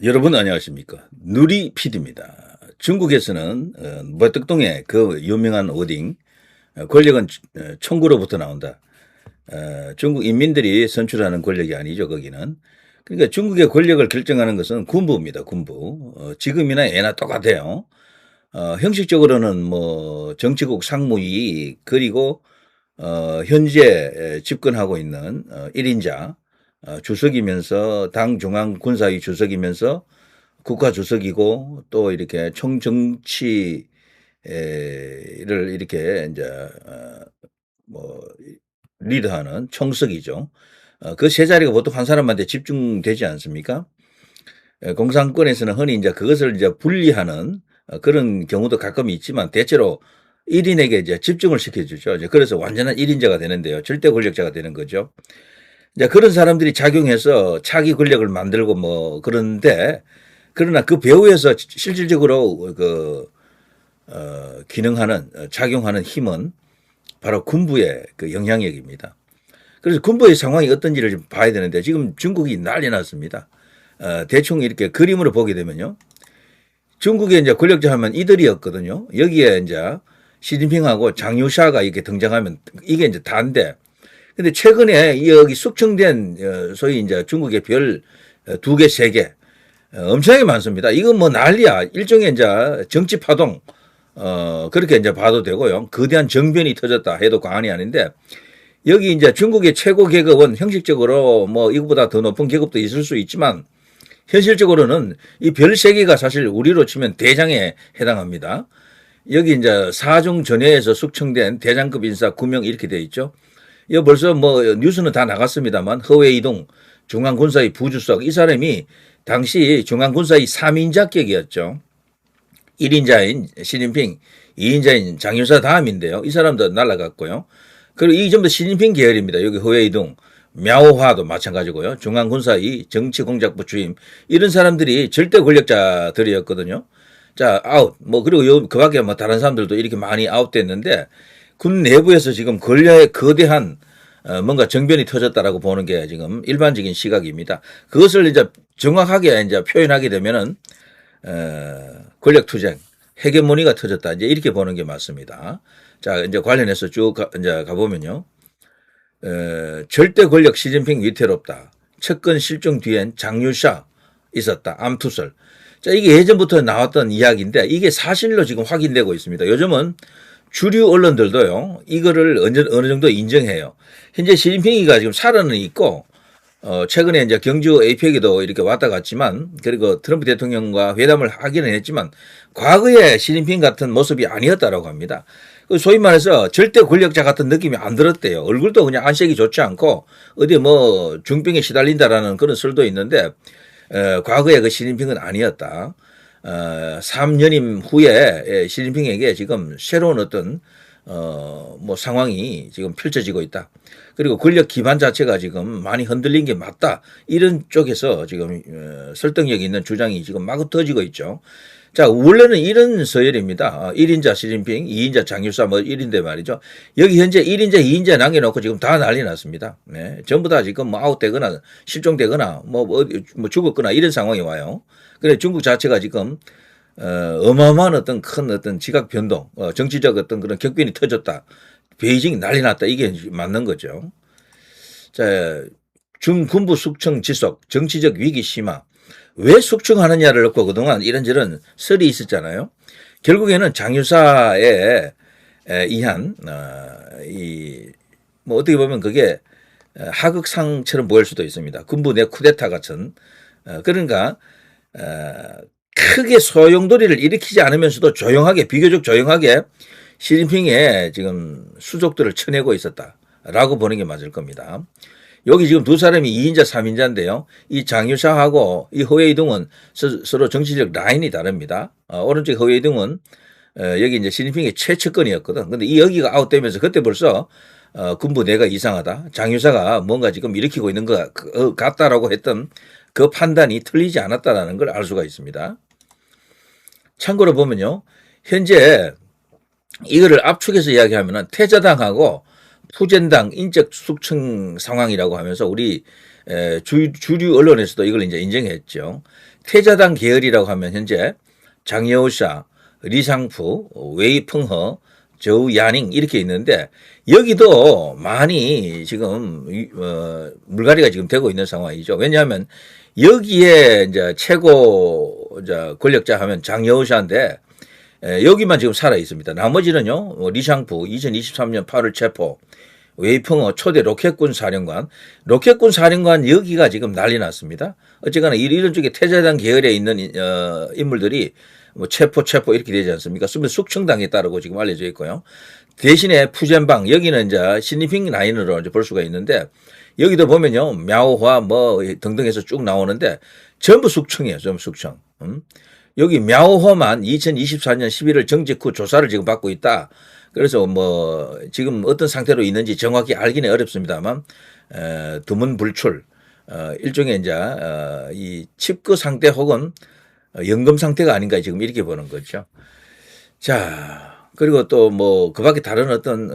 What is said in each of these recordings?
여러분 안녕하십니까? 누리 PD입니다. 중국에서는 뭐떡동의 그 유명한 워딩 권력은 총구로부터 나온다. 중국 인민들이 선출하는 권력이 아니죠, 거기는. 그러니까 중국의 권력을 결정하는 것은 군부입니다, 군부. 지금이나 예나 똑같아요. 형식적으로는 뭐 정치국 상무위 그리고 현재 집권하고 있는 1인자 주석이면서 당 중앙 군사위 주석이면서 국가 주석이고 또 이렇게 총정치를 이렇게 이제 뭐 리드하는 총석이죠. 그 세 자리가 보통 한 사람한테 집중되지 않습니까? 공산권에서는 흔히 이제 그것을 이제 분리하는 그런 경우도 가끔 있지만 대체로 1인에게 이제 집중을 시켜주죠. 이제 그래서 완전한 1인자가 되는데요. 절대 권력자가 되는 거죠. 이제 그런 사람들이 작용해서 차기 권력을 만들고 뭐 그런데 그러나 그 배후에서 실질적으로 기능하는 작용하는 힘은 바로 군부의 그 영향력입니다. 그래서 군부의 상황이 어떤지를 좀 봐야 되는데 지금 중국이 난리 났습니다. 대충 이렇게 그림으로 보게 되면요. 중국에 이제 권력자 하면 이들이었거든요. 여기에 이제 시진핑하고 장유샤가 이렇게 등장하면 이게 이제 다인데 근데 최근에 여기 숙청된 소위 이제 중국의 별 2개, 3개 엄청나게 많습니다. 이건 뭐 난리야. 일종의 이제 정치 파동 그렇게 이제 봐도 되고요. 거대한 정변이 터졌다 해도 과언이 아닌데 여기 이제 중국의 최고 계급은 형식적으로 뭐 이거보다 더 높은 계급도 있을 수 있지만 현실적으로는 이 별 3개가 사실 우리로 치면 대장에 해당합니다. 여기 이제 사중 전해에서 숙청된 대장급 인사 9명 이렇게 돼 있죠. 이 벌써 뭐 뉴스는 다 나갔습니다만 허웨이동 중앙군사위 부주석 이 사람이 당시 중앙군사위 3인자격이었죠. 1인자인 시진핑, 2인자인 장유사 다음인데요. 이 사람도 날라갔고요. 그리고 이 전부 시진핑 계열입니다. 여기 허웨이동, мя오화도 마찬가지고요. 중앙군사위 정치공작부 주임 이런 사람들이 절대 권력자들이었거든요. 자, 아웃. 뭐 그리고 그 밖에 뭐 다른 사람들도 이렇게 많이 아웃됐는데 군 내부에서 지금 권력의 거대한 뭔가 정변이 터졌다라고 보는 게 지금 일반적인 시각입니다. 그것을 이제 정확하게 이제 표현하게 되면은 권력 투쟁, 헤게모니가 터졌다. 이제 이렇게 보는 게 맞습니다. 자, 이제 관련해서 쭉 이제 가보면요. 절대 권력 시진핑 위태롭다. 측근 실종 뒤엔 장유샤 있었다. 암투설. 자, 이게 예전부터 나왔던 이야기인데 이게 사실로 지금 확인되고 있습니다. 요즘은 주류 언론들도요, 이거를 어느 정도 인정해요. 현재 시진핑이가 지금 살아는 있고, 최근에 이제 경주 APEC에도 이렇게 왔다 갔지만, 그리고 트럼프 대통령과 회담을 하기는 했지만, 과거에 시진핑 같은 모습이 아니었다라고 합니다. 소위 말해서 절대 권력자 같은 느낌이 안 들었대요. 얼굴도 그냥 안색이 좋지 않고, 어디 뭐 중병에 시달린다라는 그런 설도 있는데, 과거에 그 시진핑은 아니었다. 3년임 후에 시진핑에게 지금 새로운 어떤 뭐 상황이 지금 펼쳐지고 있다. 그리고 권력 기반 자체가 지금 많이 흔들린 게 맞다. 이런 쪽에서 지금 설득력 있는 주장이 지금 마구 터지고 있죠. 자, 원래는 이런 서열입니다. 1인자 시진핑, 2인자 장유사 뭐 1인데 말이죠. 여기 현재 1인자, 2인자 남겨놓고 지금 다 난리 났습니다. 네. 전부 다 지금 뭐 아웃되거나 실종되거나 뭐 죽었거나 이런 상황이 와요. 그래 중국 자체가 지금 어마어마한 어떤 큰 어떤 지각 변동, 정치적 어떤 그런 격변이 터졌다. 베이징 난리 났다. 이게 맞는 거죠. 자, 중군부 숙청 지속, 정치적 위기 심화. 왜 숙청하느냐를 놓고 그동안 이런저런 설이 있었잖아요. 결국에는 장유사에 의한 뭐 어떻게 보면 그게 하극상처럼 보일 수도 있습니다. 군부 내 쿠데타 같은 그러니까 크게 소용돌이를 일으키지 않으면서도 조용하게 비교적 조용하게 시진핑의 지금 수족들을 쳐내고 있었다라고 보는 게 맞을 겁니다. 여기 지금 두 사람이 2인자, 3인자인데요. 이 장유샤하고 이 허웨이동은 서로 정치적 라인이 다릅니다. 오른쪽 허웨이동은 여기 이제 시진핑의 최측근이었거든. 근데 이 여기가 아웃되면서 그때 벌써 군부 내가 이상하다. 장유사가 뭔가 지금 일으키고 있는 것 같다라고 했던 그 판단이 틀리지 않았다라는 걸 알 수가 있습니다. 참고로 보면요. 현재 이거를 압축해서 이야기하면은 태자당하고 푸젠당 인적 숙청 상황이라고 하면서 우리 주류 언론에서도 이걸 이제 인정했죠. 태자당 계열이라고 하면 현재 장여우샤, 리상푸, 웨이펑허, 저우야닝 이렇게 있는데 여기도 많이 지금 물갈이가 지금 되고 있는 상황이죠. 왜냐하면 여기에 이제 최고 권력자 하면 장여우샤인데 여기만 지금 살아 있습니다. 나머지는요, 리상푸 2023년 8월 체포, 웨이펑어 초대 로켓군 사령관 여기가 지금 난리 났습니다. 어쨌거나 이런 쪽에 태자당 계열에 있는 인물들이 뭐 체포 이렇게 되지 않습니까? 숙청당했다라고 지금 알려져 있고요. 대신에 푸젠방 여기는 이제 시진핑 라인으로 이제 볼 수가 있는데 여기도 보면요, мя오화 뭐 등등 해서 쭉 나오는데 전부 숙청이에요. 전부 숙청. 여기 мя오허만 2024년 11월 정직 후 조사를 지금 받고 있다. 그래서 뭐 지금 어떤 상태로 있는지 정확히 알기는 어렵습니다만 두문불출 일종의 이제 이 칩거 상태 혹은 연금 상태가 아닌가 지금 이렇게 보는 거죠. 자, 그리고 또 뭐 그 밖에 다른 어떤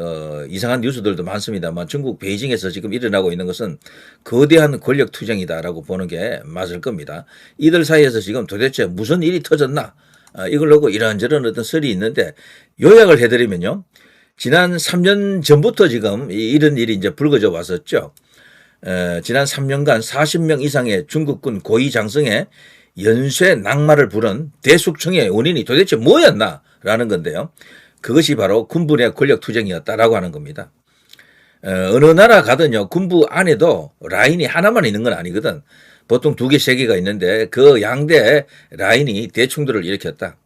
이상한 뉴스들도 많습니다만 중국 베이징에서 지금 일어나고 있는 것은 거대한 권력 투쟁이다라고 보는 게 맞을 겁니다. 이들 사이에서 지금 도대체 무슨 일이 터졌나? 이걸 놓고 이런저런 어떤 설이 있는데 요약을 해드리면요. 지난 3년 전부터 지금 이런 일이 이제 불거져 왔었죠. 지난 3년간 40명 이상의 중국군 고위 장성의 연쇄 낙마를 부른 대숙청의 원인이 도대체 뭐였나라는 건데요. 그것이 바로 군부 내 권력 투쟁이었다라고 하는 겁니다. 어느 나라 가든요, 군부 안에도 라인이 하나만 있는 건 아니거든. 보통 2개, 3개가 있는데 그 양대 라인이 대충돌을 일으켰다.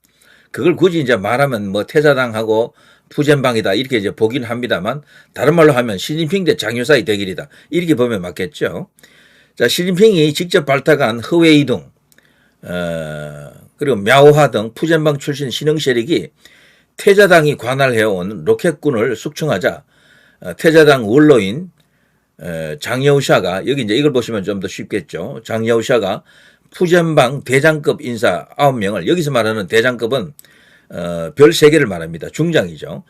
그걸 굳이 이제 말하면 뭐 태자당하고 푸젠방이다 이렇게 이제 보긴 합니다만 다른 말로 하면 시진핑 대 장유사의 대결이다 이렇게 보면 맞겠죠. 자, 시진핑이 직접 발탁한 허웨이 등 그리고 мя오하 등 푸젠방 출신 신흥 세력이 태자당이 관할해온 로켓군을 숙청하자 태자당 원로인 장여우샤가 여기 이제 이걸 보시면 좀 더 쉽겠죠. 장여우샤가 푸젠방 대장급 인사 9명을 여기서 말하는 대장급은 별 3개를 말합니다. 중장이죠.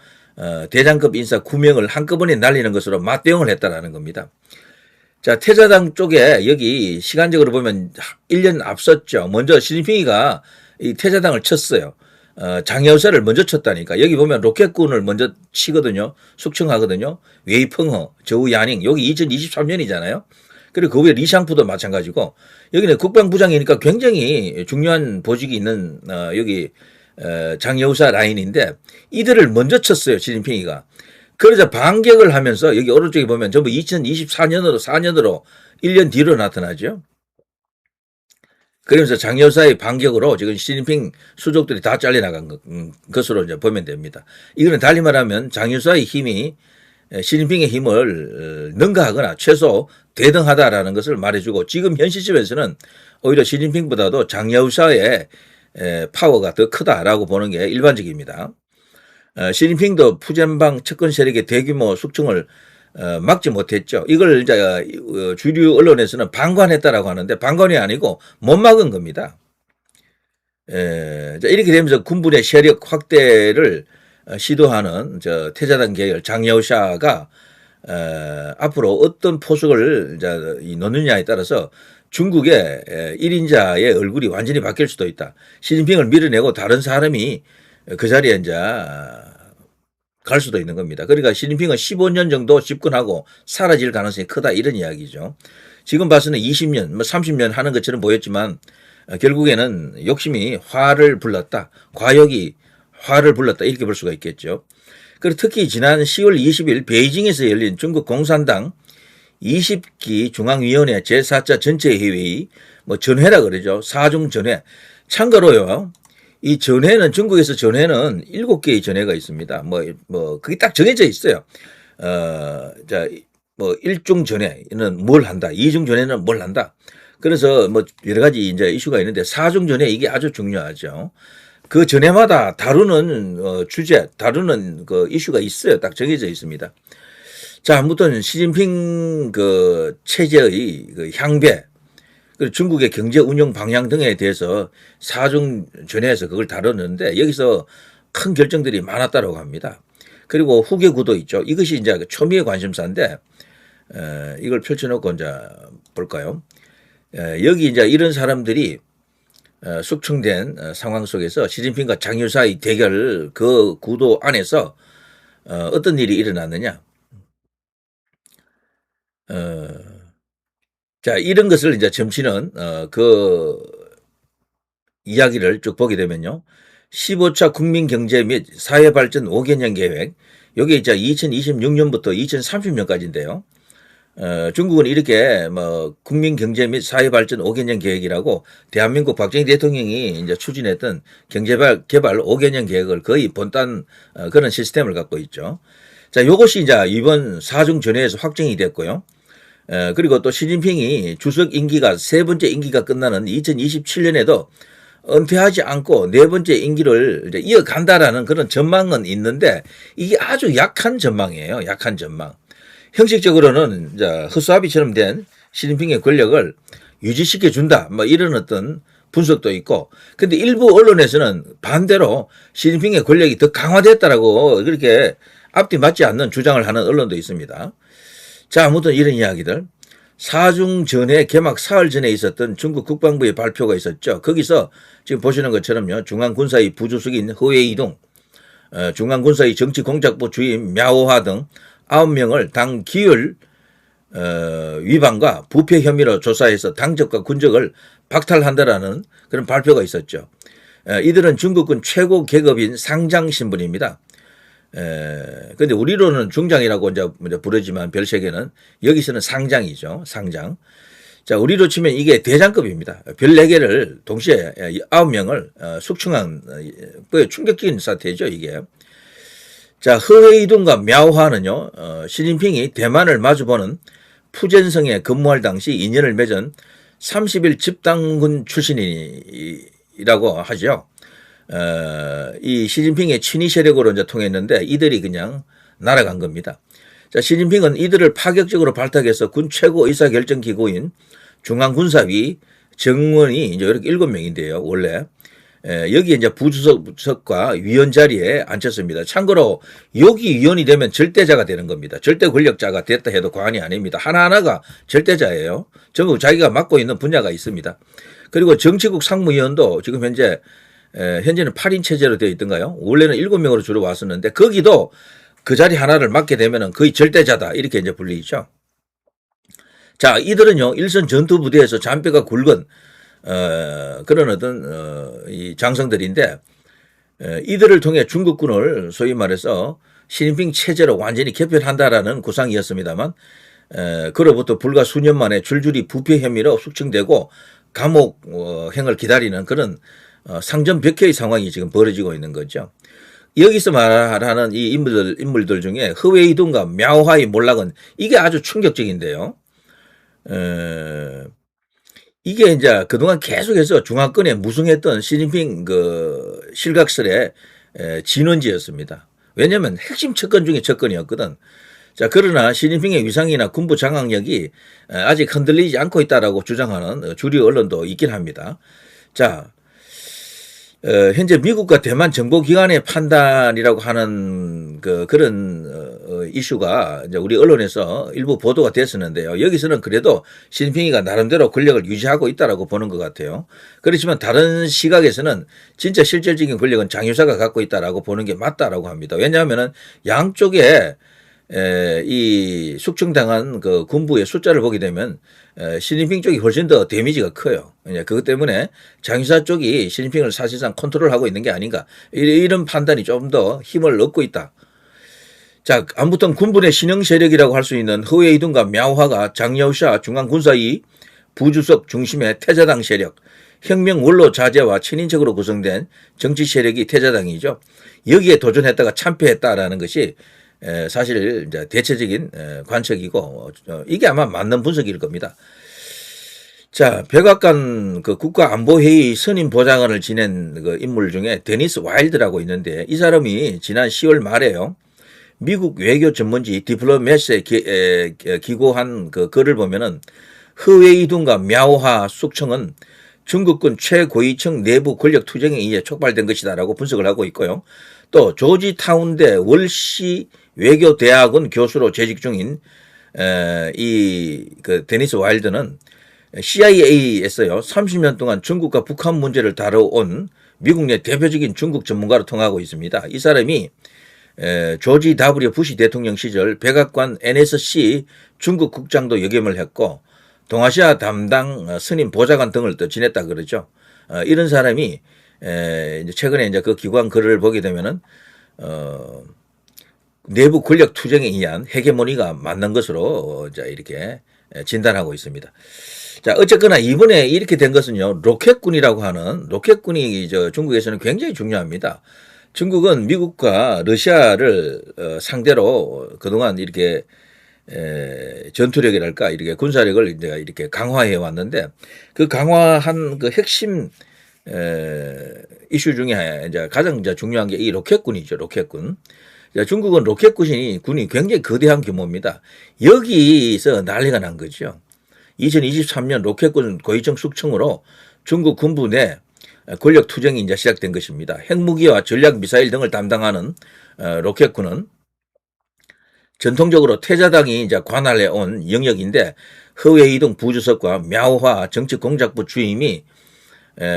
대장급 인사 9명을 한꺼번에 날리는 것으로 맞대응을 했다라는 겁니다. 자, 태자당 쪽에 여기 시간적으로 보면 1년 앞섰죠. 먼저 시진핑이가 이 태자당을 쳤어요. 장여우샤를 먼저 쳤다니까. 여기 보면 로켓군을 먼저 치거든요. 숙청하거든요. 웨이펑허, 저우야닝 여기 2023년이잖아요. 그리고 그 위에 리샹푸도 마찬가지고 여기는 국방부장이니까 굉장히 중요한 보직이 있는 여기 장여우샤 라인인데 이들을 먼저 쳤어요. 시진핑이가. 그러자 반격을 하면서 여기 오른쪽에 보면 전부 2024년으로 1년 뒤로 나타나죠. 그러면서 장여우샤의 반격으로 지금 시진핑 수족들이 다 잘려나간 것으로 이제 보면 됩니다. 이거는 달리 말하면 장여우샤의 힘이 시진핑의 힘을 능가하거나 최소 대등하다라는 것을 말해주고 지금 현 시점에서는 오히려 시진핑보다도 장여우샤의 파워가 더 크다라고 보는 게 일반적입니다. 시진핑도 푸젠방 측근 세력의 대규모 숙청을 막지 못했죠. 이걸 이제 주류 언론에서는 방관했다라고 하는데 방관이 아니고 못 막은 겁니다. 이렇게 되면서 군부의 세력 확대를 시도하는 태자당 계열 장여우샤가 앞으로 어떤 포석을 넣느냐에 따라서 중국의 1인자의 얼굴이 완전히 바뀔 수도 있다. 시진핑을 밀어내고 다른 사람이 그 자리에 이제 갈 수도 있는 겁니다. 그러니까 시진핑은 15년 정도 집권하고 사라질 가능성이 크다 이런 이야기죠. 지금 봐서는 20년, 30년 하는 것처럼 보였지만 결국에는 욕심이 화를 불렀다. 과욕이 화를 불렀다 이렇게 볼 수가 있겠죠. 그리고 특히 지난 10월 20일 베이징에서 열린 중국 공산당 20기 중앙위원회 제4차 전체회의 전회라 그러죠. 4중 전회. 참고로요. 이 전회는 중국에서 전회는 7개의 전회가 있습니다. 그게 딱 정해져 있어요. 1중 전회는 뭘 한다. 2중 전회는 뭘 한다. 그래서 여러 가지 이제 이슈가 있는데 4중 전회 이게 아주 중요하죠. 그 전회마다 다루는 주제, 다루는 그 이슈가 있어요. 딱 정해져 있습니다. 자, 아무튼 시진핑 그 체제의 그 향배, 그리고 중국의 경제 운영 방향 등에 대해서 4중 전회에서 그걸 다뤘는데 여기서 큰 결정들이 많았다고 합니다. 그리고 후계 구도 있죠. 이것이 이제 초미의 관심사인데 이걸 펼쳐놓고 이제 볼까요? 여기 이제 이런 사람들이 숙청된 상황 속에서 시진핑과 장유사의 대결 그 구도 안에서 어떤 일이 일어났느냐? 자, 이런 것을 이제 점치는 그 이야기를 쭉 보게 되면요. 15차 국민경제 및 사회발전 5개년 계획, 여기 이제 2026년부터 2030년까지인데요. 중국은 이렇게 뭐 국민경제 및 사회발전 5개년 계획이라고 대한민국 박정희 대통령이 이제 추진했던 경제개발 5개년 계획을 거의 본딴 그런 시스템을 갖고 있죠. 자, 요것이 이제 이번 4중 전회에서 확정이 됐고요. 그리고 또 시진핑이 주석 임기가 세 번째 임기가 끝나는 2027년에도 은퇴하지 않고 네 번째 임기를 이제 이어간다라는 그런 전망은 있는데 이게 아주 약한 전망이에요. 약한 전망. 형식적으로는 이제 허수아비처럼 된 시진핑의 권력을 유지시켜 준다. 뭐 이런 어떤 분석도 있고, 근데 일부 언론에서는 반대로 시진핑의 권력이 더 강화됐다라고 그렇게 앞뒤 맞지 않는 주장을 하는 언론도 있습니다. 자, 아무튼 이런 이야기들. 4중 전에 개막 사흘 전에 있었던 중국 국방부의 발표가 있었죠. 거기서 지금 보시는 것처럼요. 중앙군사위 부주석인 허웨이동, 중앙군사위 정치공작부 주임 мя오하 등 9명을 당 기율 위반과 부패 혐의로 조사해서 당적과 군적을 박탈한다라는 그런 발표가 있었죠. 이들은 중국군 최고 계급인 상장 신분입니다. 근데 우리로는 중장이라고 이제 부르지만 별세계는 여기서는 상장이죠. 상장. 자, 우리로 치면 이게 대장급입니다. 별 4개를 동시에 9명을 숙청한 충격적인 사태죠, 이게. 자, 허웨이동과 мя오하는요, 시진핑이 대만을 마주보는 푸젠성에 근무할 당시 인연을 맺은 30일 집단군 출신이라고 하죠. 이 시진핑의 친위 세력으로 이제 통했는데 이들이 그냥 날아간 겁니다. 자, 시진핑은 이들을 파격적으로 발탁해서 군 최고 의사결정 기구인 중앙군사위 정원이 이제 이렇게 7명인데요, 원래. 여기 이제 부주석과 위원 자리에 앉혔습니다. 참고로 여기 위원이 되면 절대자가 되는 겁니다. 절대 권력자가 됐다 해도 과언이 아닙니다. 하나하나가 절대자예요. 전부 자기가 맡고 있는 분야가 있습니다. 그리고 정치국 상무위원도 지금 현재는 8인 체제로 되어 있던가요? 원래는 7명으로 주로 왔었는데 거기도 그 자리 하나를 맡게 되면 거의 절대자다 이렇게 이제 불리죠. 자, 이들은요 일선 전투부대에서 잔뼈가 굵은 그런 어떤 이 장성들인데 이들을 통해 중국군을 소위 말해서 시진핑 체제로 완전히 개편한다라는 구상이었습니다만 그로부터 불과 수년 만에 줄줄이 부패 혐의로 숙청되고 감옥행을 기다리는 그런 상전벽해의 상황이 지금 벌어지고 있는 거죠. 여기서 말하는 이 인물들 중에 허웨이동과 мя오하의 몰락은 이게 아주 충격적인데요. 이게 이제 그동안 계속해서 중화권에 무승했던 시진핑 그 실각설의 진원지였습니다. 왜냐하면 핵심 척건 중에 척건이었거든. 자, 그러나 시진핑의 위상이나 군부 장악력이 아직 흔들리지 않고 있다라고 주장하는 주류 언론도 있긴 합니다. 자, 현재 미국과 대만 정보기관의 판단이라고 하는 그런 이슈가 이제 우리 언론에서 일부 보도가 됐었는데요. 여기서는 그래도 시진핑이가 나름대로 권력을 유지하고 있다라고 보는 것 같아요. 그렇지만 다른 시각에서는 진짜 실질적인 권력은 장유사가 갖고 있다라고 보는 게 맞다라고 합니다. 왜냐하면은 양쪽에 이 숙청당한 그 군부의 숫자를 보게 되면 시진핑 쪽이 훨씬 더 데미지가 커요. 그것 때문에 장유사 쪽이 시진핑을 사실상 컨트롤하고 있는 게 아닌가 이런 판단이 좀 더 힘을 얻고 있다. 자, 아무튼 군부의 신형 세력이라고 할 수 있는 허웨이동과 мя오하가 장여샤 중앙군사위 부주석 중심의 태자당 세력, 혁명 원로 자제와 친인척으로 구성된 정치 세력이 태자당이죠. 여기에 도전했다가 참패했다라는 것이 사실 이제 대체적인 관측이고 이게 아마 맞는 분석일 겁니다. 자, 백악관 그 국가안보회의 선임 보좌관을 지낸 그 인물 중에 데니스 와일드라고 있는데 이 사람이 지난 10월 말에요. 미국 외교 전문지 디플로맷에 기고한 그 글을 보면은 허웨이동과 мя오하 숙청은 중국군 최고위층 내부 권력 투쟁에 의해 촉발된 것이다라고 분석을 하고 있고요. 또 조지타운대 월시 외교대학원 교수로 재직 중인 이 그 데니스 와일드는 CIA에서요 30년 동안 중국과 북한 문제를 다뤄온 미국 내 대표적인 중국 전문가로 통하고 있습니다. 이 사람이 조지 W 부시 대통령 시절 백악관 NSC 중국 국장도 역임을 했고 동아시아 담당 스님 보좌관 등을 또 지냈다 그러죠. 이런 사람이 이제 최근에 이제 그 기관 글을 보게 되면은 내부 권력 투쟁에 의한 헤게모니가 맞는 것으로 자 이렇게 진단하고 있습니다. 자 어쨌거나 이번에 이렇게 된 것은요 로켓군이라고 하는 로켓군이 저 중국에서는 굉장히 중요합니다. 중국은 미국과 러시아를 상대로 그동안 이렇게 전투력이랄까 이렇게 군사력을 이제 이렇게 강화해 왔는데 그 강화한 그 핵심 이슈 중에 이제 가장 이제 중요한 게 이 로켓군이죠. 로켓군. 중국은 로켓군이 굉장히 거대한 규모입니다. 여기서 난리가 난 거죠. 2023년 로켓군 고위층 숙청으로 중국 군부 내 권력 투쟁이 이제 시작된 것입니다. 핵무기와 전략 미사일 등을 담당하는 로켓군은 전통적으로 태자당이 이제 관할해 온 영역인데 허웨이둥 부주석과 мя오화 정치공작부 주임이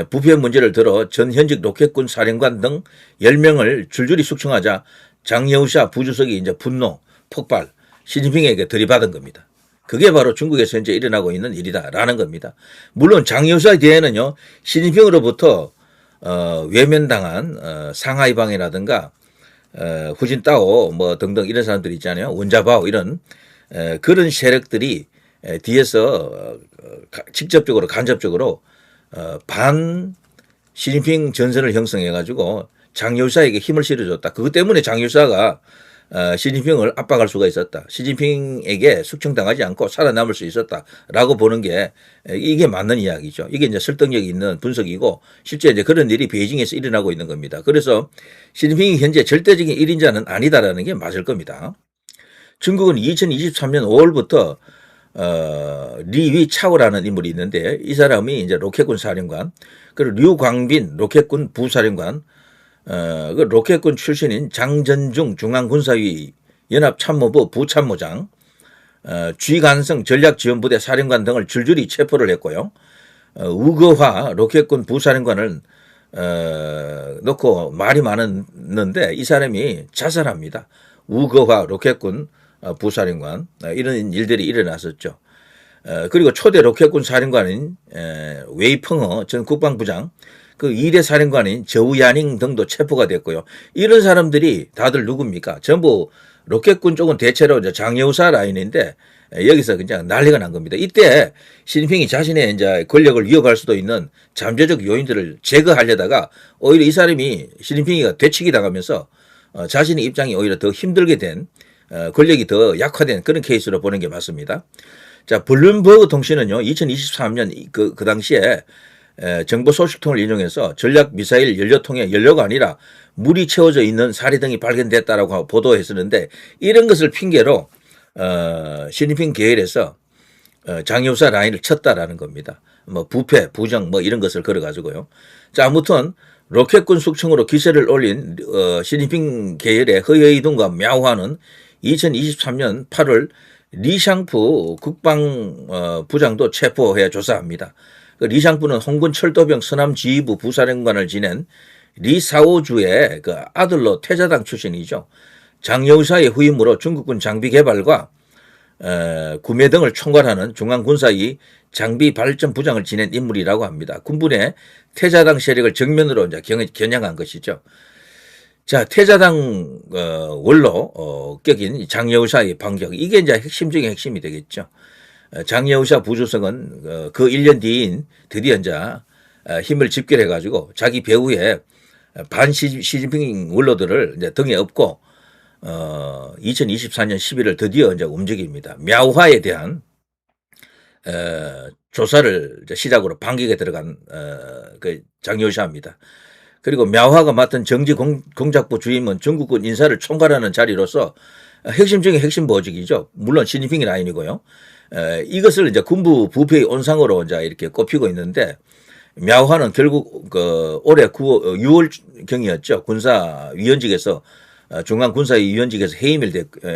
부패 문제를 들어 전 현직 로켓군 사령관 등 10명을 줄줄이 숙청하자 장여우샤 부주석이 이제 분노, 폭발, 시진핑에게 들이받은 겁니다. 그게 바로 중국에서 현재 일어나고 있는 일이다라는 겁니다. 물론 장여우샤에 대해는요 시진핑으로부터 외면당한 상하이방이라든가 후진따오 뭐 등등 이런 사람들이 있잖아요. 원자바오 이런 그런 세력들이 뒤에서 직접적으로 간접적으로 반 시진핑 전선을 형성해 가지고 장여우샤에게 힘을 실어줬다. 그것 때문에 장여우샤가 시진핑을 압박할 수가 있었다. 시진핑에게 숙청당하지 않고 살아남을 수 있었다라고 보는 게 이게 맞는 이야기죠. 이게 이제 설득력이 있는 분석이고 실제 이제 그런 일이 베이징에서 일어나고 있는 겁니다. 그래서 시진핑이 현재 절대적인 1인자는 아니다라는 게 맞을 겁니다. 중국은 2023년 5월부터 리위 차오라는 인물이 있는데 이 사람이 이제 로켓군 사령관 그리고 류광빈 로켓군 부사령관 그 로켓군 출신인 장전중 중앙군사위 연합참모부 부참모장, 쥐간성 전략지원부대 사령관 등을 줄줄이 체포를 했고요. 우거화 로켓군 부사령관을 놓고 말이 많았는데 이 사람이 자살합니다. 우거화 로켓군 부사령관 이런 일들이 일어났었죠. 그리고 초대 로켓군 사령관인 웨이펑어 전 국방부장 그 2대 사령관인 저우야닝 등도 체포가 됐고요. 이런 사람들이 다들 누굽니까? 전부 로켓군 쪽은 대체로 장여우사 라인인데 여기서 그냥 난리가 난 겁니다. 이때 시진핑이 자신의 이제 권력을 위협할 수도 있는 잠재적 요인들을 제거하려다가 오히려 이 사람이 시진핑이가 되치기 당하면서 자신의 입장이 오히려 더 힘들게 된 권력이 더 약화된 그런 케이스로 보는 게 맞습니다. 자, 블룸버그 통신은요, 2023년 그 당시에 정보 소식통을 인용해서 전략 미사일 연료통에 연료가 아니라 물이 채워져 있는 사리 등이 발견됐다라고 보도했었는데 이런 것을 핑계로 시진핑 계열에서 장여우사 라인을 쳤다라는 겁니다. 뭐 부패, 부정 뭐 이런 것을 걸어가지고요. 자, 아무튼 로켓군 숙청으로 기세를 올린 시진핑 계열의 허웨이둥과 мя오화는 2023년 8월 리샹푸 국방부장도 체포해 조사합니다. 리샹푸는 홍군 철도병 서남지휘부 부사령관을 지낸 리사오주의 그 아들로 태자당 출신이죠. 장여우사의 후임으로 중국군 장비 개발과 구매 등을 총괄하는 중앙군사위 장비발전부장을 지낸 인물이라고 합니다. 군부내 태자당 세력을 정면으로 이제 겨냥한 것이죠. 자, 태자당 원로 격인 장여우사의 반격 이게 이제 핵심 중에 핵심이 되겠죠. 장여우사 부주석은 그 1년 뒤인 드디어 이제 힘을 집결해 가지고 자기 배후에 반 시진핑 원로들을 이제 등에 업고 2024년 11월 드디어 이제 움직입니다. мя오화에 대한 조사를 이제 시작으로 반격에 들어간 그 장여우사입니다. 그리고 мя오화가 맡은 정지공작부 주임은 중국군 인사를 총괄하는 자리로서 핵심 중에 핵심 보직이죠. 물론 시진핑이 라인이고요. 이것을 이제 군부 부패의 온상으로 이제 이렇게 꼽히고 있는데 мя오화는 결국 그 올해 6월경이었죠. 군사위원직에서 중앙군사위원직에서 해임을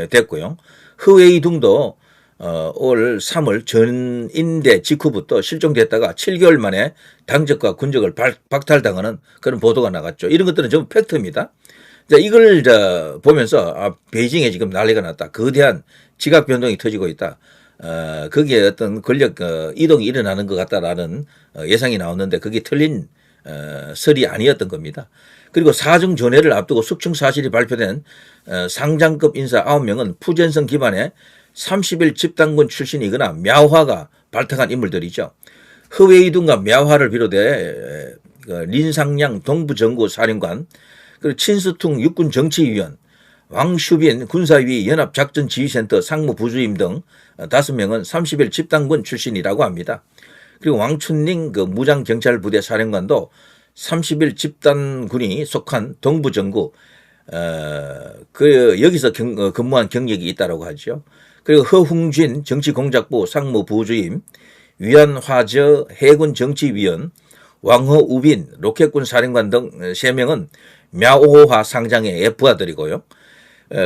됐고요. 허웨이둥도 올 3월 전인대 직후부터 실종됐다가 7개월 만에 당적과 군적을 박탈당하는 그런 보도가 나갔죠. 이런 것들은 전부 팩트입니다. 자, 이걸 보면서 베이징에 지금 난리가 났다. 거대한 지각 변동이 터지고 있다. 거기에 어떤 권력 이동이 일어나는 것 같다라는 예상이 나왔는데 그게 틀린 설이 아니었던 겁니다. 그리고 사중 전회를 앞두고 숙청 사실이 발표된 상장급 인사 9명은 푸젠성 기반의 30일 집단군 출신이거나 мя화가 발탁한 인물들이죠. 허웨이둔과 мя화를 비롯해 린상량 동부정구 사령관, 그리고 친스퉁 육군 정치위원, 왕슈빈 군사위 연합작전지휘센터 상무부주임 등 5명은 30일 집단군 출신이라고 합니다. 그리고 왕춘닝 무장경찰부대 사령관도 30일 집단군이 속한 동부정구 여기서 근무한 경력이 있다고 하죠. 그리고 허웅진 정치공작부 상무부주임, 위안화저 해군 정치위원, 왕허우빈 로켓군 사령관 등 3명은 мя오화 상장의 F아들이고요.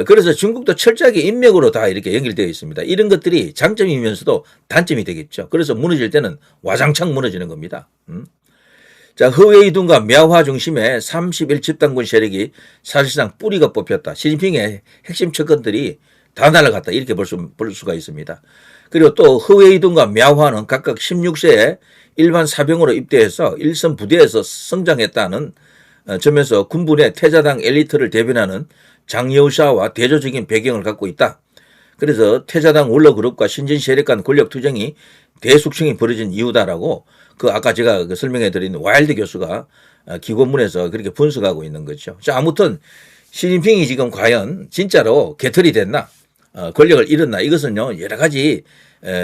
그래서 중국도 철저하게 인맥으로 다 이렇게 연결되어 있습니다. 이런 것들이 장점이면서도 단점이 되겠죠. 그래서 무너질 때는 와장창 무너지는 겁니다. 자, 허웨이둔과 мя화 중심의 31 집단군 세력이 사실상 뿌리가 뽑혔다. 시진핑의 핵심 척건들이 다 날아갔다. 이렇게 볼 수가 있습니다. 그리고 또 허웨이둔과 мя화는 각각 16세에 일반 사병으로 입대해서 일선 부대에서 성장했다는 점에서 군부의 태자당 엘리트를 대변하는 장여샤와 대조적인 배경을 갖고 있다. 그래서 태자당 원로그룹과 신진 세력 간 권력 투쟁이 대숙청이 벌어진 이유다라고 아까 제가 설명해드린 와일드 교수가 기고문에서 그렇게 분석하고 있는 거죠. 자, 아무튼 시진핑이 지금 과연 진짜로 개털이 됐나, 권력을 잃었나, 이것은요 여러 가지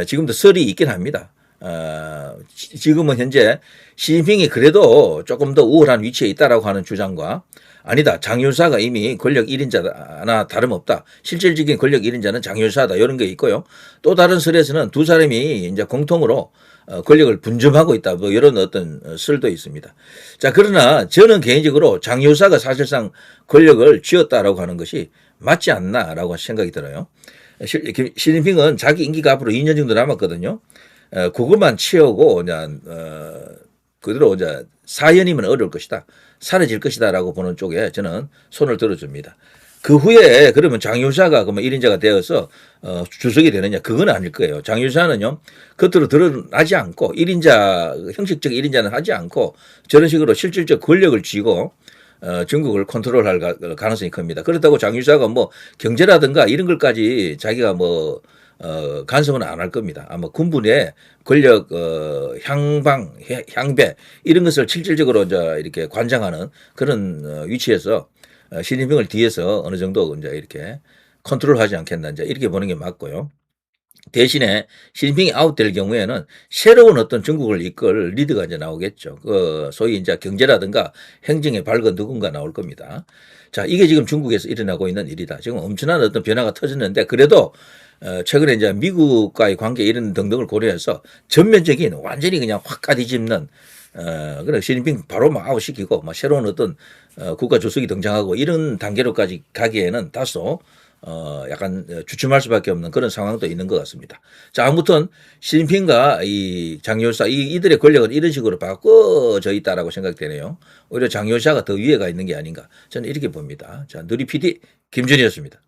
지금도 설이 있긴 합니다. 지금은 현재 시진핑이 그래도 조금 더 우월한 위치에 있다라고 하는 주장과 아니다, 장윤사가 이미 권력 1인자나 다름없다, 실질적인 권력 1인자는 장윤사다, 이런 게 있고요. 또 다른 설에서는 두 사람이 이제 공통으로 권력을 분점하고 있다, 뭐 이런 어떤 설도 있습니다. 자, 그러나 저는 개인적으로 장윤사가 사실상 권력을 쥐었다라고 하는 것이 맞지 않나라고 생각이 들어요. 시진핑은 자기 임기가 앞으로 2년 정도 남았거든요. 그것만 채우고 그냥 그대로 이제 사연이면 어려울 것이다, 사라질 것이다라고 보는 쪽에 저는 손을 들어줍니다. 그 후에 그러면 장윤사가 그러면 1인자가 되어서 주석이 되느냐, 그건 아닐 거예요. 장윤사는요 겉으로 드러나지 않고 1인자, 형식적 1인자는 하지 않고 저런 식으로 실질적 권력을 쥐고 중국을 컨트롤할 가능성이 큽니다. 그렇다고 장윤사가 뭐 경제라든가 이런 것까지 자기가 뭐 간섭은 안 할 겁니다. 아마 군부 내 권력 향배 이런 것을 실질적으로 이제 이렇게 관장하는 그런 위치에서 시진핑을 뒤에서 어느 정도 이제 이렇게 컨트롤하지 않겠나, 이제 이렇게 보는 게 맞고요. 대신에 시진핑이 아웃될 경우에는 새로운 어떤 중국을 이끌 리더가 이제 나오겠죠. 소위 이제 경제라든가 행정의 밝은 누군가 나올 겁니다. 자, 이게 지금 중국에서 일어나고 있는 일이다. 지금 엄청난 어떤 변화가 터졌는데 그래도 최근에 이제 미국과의 관계 이런 등등을 고려해서 전면적인 완전히 그냥 확 가뒤집는 그래 시진핑 바로 막 아웃시키고 막 새로운 어떤 국가 주석이 등장하고 이런 단계로까지 가기에는 다소 약간 주춤할 수밖에 없는 그런 상황도 있는 것 같습니다. 자, 아무튼 시진핑과 이 장요사 이들의 권력은 이런 식으로 바꿔져 있다라고 생각되네요. 오히려 장요사가 더 위에가 있는 게 아닌가, 저는 이렇게 봅니다. 자, 누리 PD 김준이었습니다.